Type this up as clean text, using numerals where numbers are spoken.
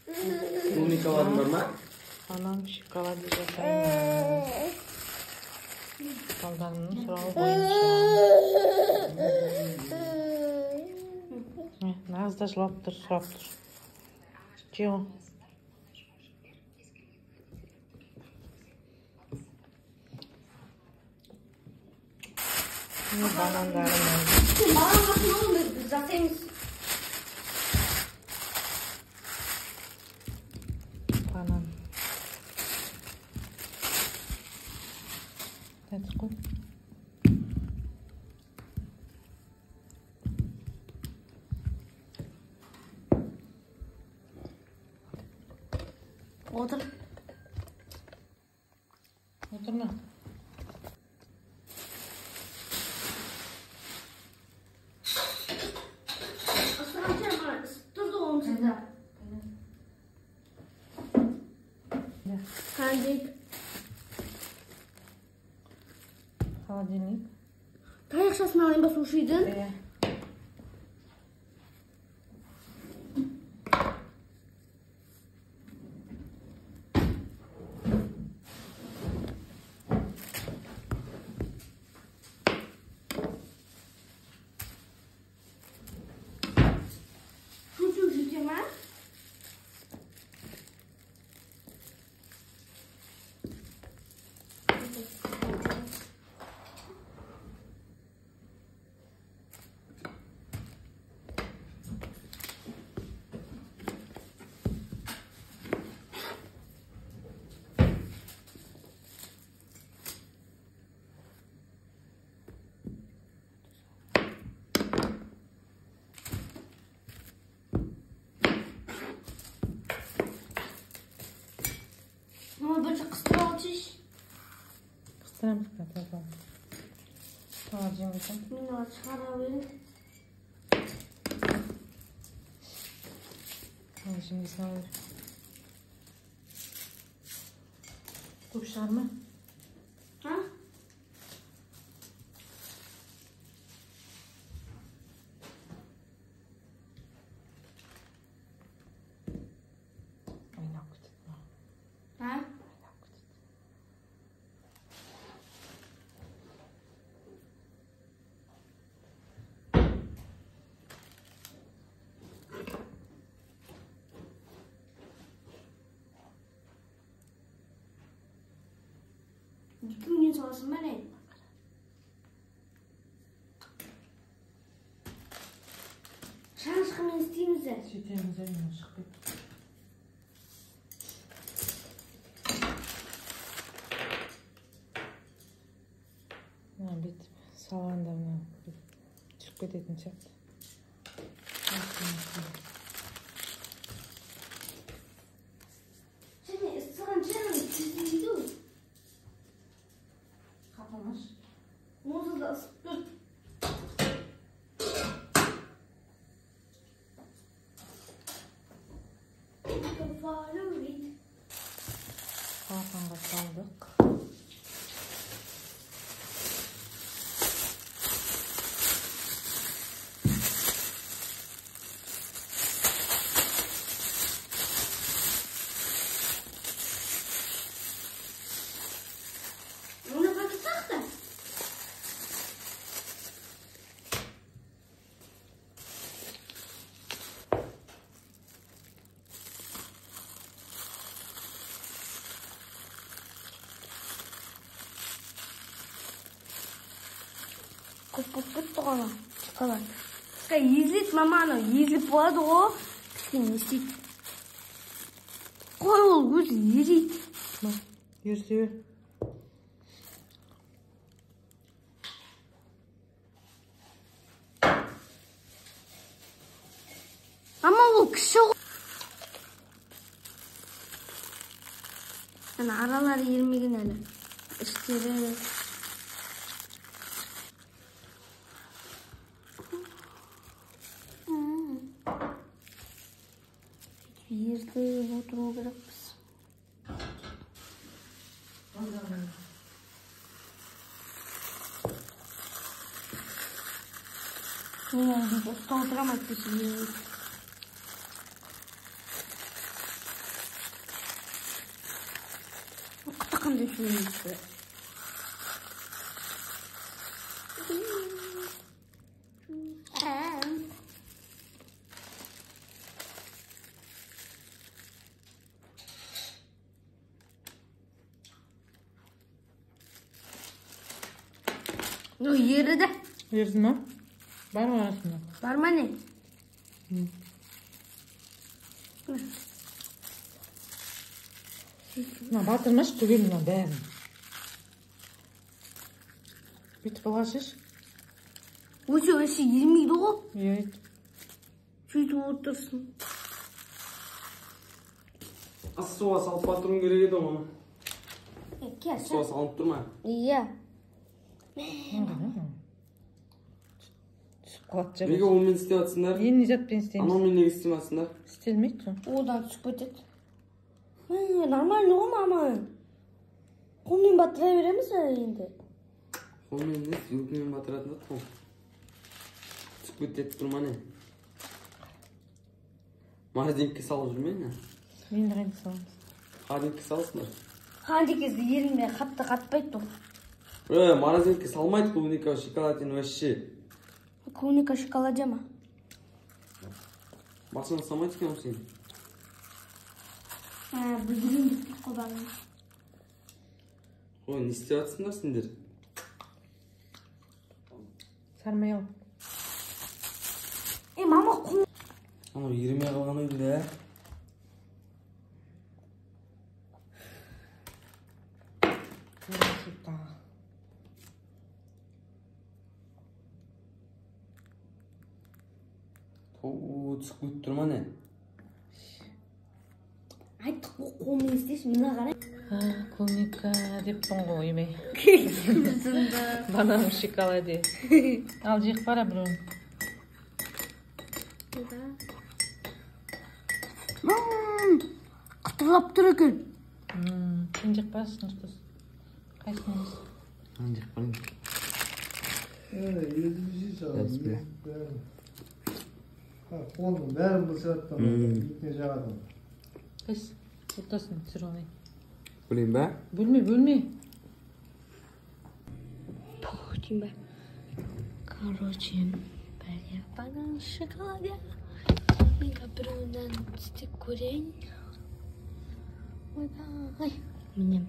Şokoladın var mı? Anam şokolad yapayım. Kaldanın surağı boyunca. Naz da şlaptır. Çiğ. Bananlarım var. Bana bakın oğlum, zaten Banan. Hadi koy. otur. Oturma. Dur oğlum size. Hadi. Холодильник. Tayak şasını alayım basuşuydun. Ama böyle kıstıra atış. Kıstıram sıkıntı. Harcayacağım. Bunu çıkarabilirim. Şimdi sana kuşlar mı? Ha? Oynak tutma. Ha? Kim gün sonrası ben Şans kımın isteyinize. Sütümüze yumuşak. Yani bit savandan çıkıp edince. Şimdi ısıran canım isteyiydi. Kapamış. Muzu da ısıttır. Salatan saldık. Bunu bakacak da. Kut ona. Çıkalım. Yizlik mamano. Yizlik vardı o. Piskin koy ol göz yizlik. Yüzüğü. Ama o kişi yani aralar 20 gün hele. İşte yerde oturma bırakmışsın. Ne oldu? Dolduramazsın şimdi. қандай сөйлейді. Еріді. Ерді ма? Бар ма арасында? Бар ма не? Батырмашы түгел мына бәрін. Бүйтіп алғашыш. Осы ермейді ғой. Ет. Сөйтіп отырсын. Суға салып батыруым керек еді оны. Кәсі. Суға салынып тұр ма? Иә. Түсіп қалады Неге жабы. онымен істеп жатсыңдар? Енді жатпен істейміз. Анаумен неге істемейсіңдер? Істелмейді сол. Одан түсіп кетеді. Нормально ғой мама. Қолмен батыра береміз енді. Қолмен не? Өкіммен батыратындар қол. Түсіп кетеді тұр ма не? Морозилкаға салып жүрме не? Енді қайда саламыз. Холодильникке саласыңдар. Холодильникке ерінме қатты қатпайды тұр. Морозилкаға салмайды клубника, шоколадин вообще. Клубника шоколаде ма? Басына салмайды екен сен. Бүлдірін бүттік қобағын. Не істеп жатсыңдар сендер? Сармай ал. Мама құм. Анау ерімей қалған ой дейді, түсіп кетіп тұр ма не? Айттық бұл қолмен істейсің, мына қарай. Клубника деп тұн ғой емей. Күрсінді. Банан шоколаде. Ал жек бара біреуін. Қытырлап тұр екен. Сен жек барасың ұстаз. Қайсың емес? Мен жек барайын. Оның бәрін бұлсыраттым, итіне жағадым. Қайс, ортасын түсір оңай. Бөлейін бә? Бөлме. Дейін бә. Короче, бәле банан шоколаде. Мен біреуінен істеп көрейін. Ойбай. Мінем.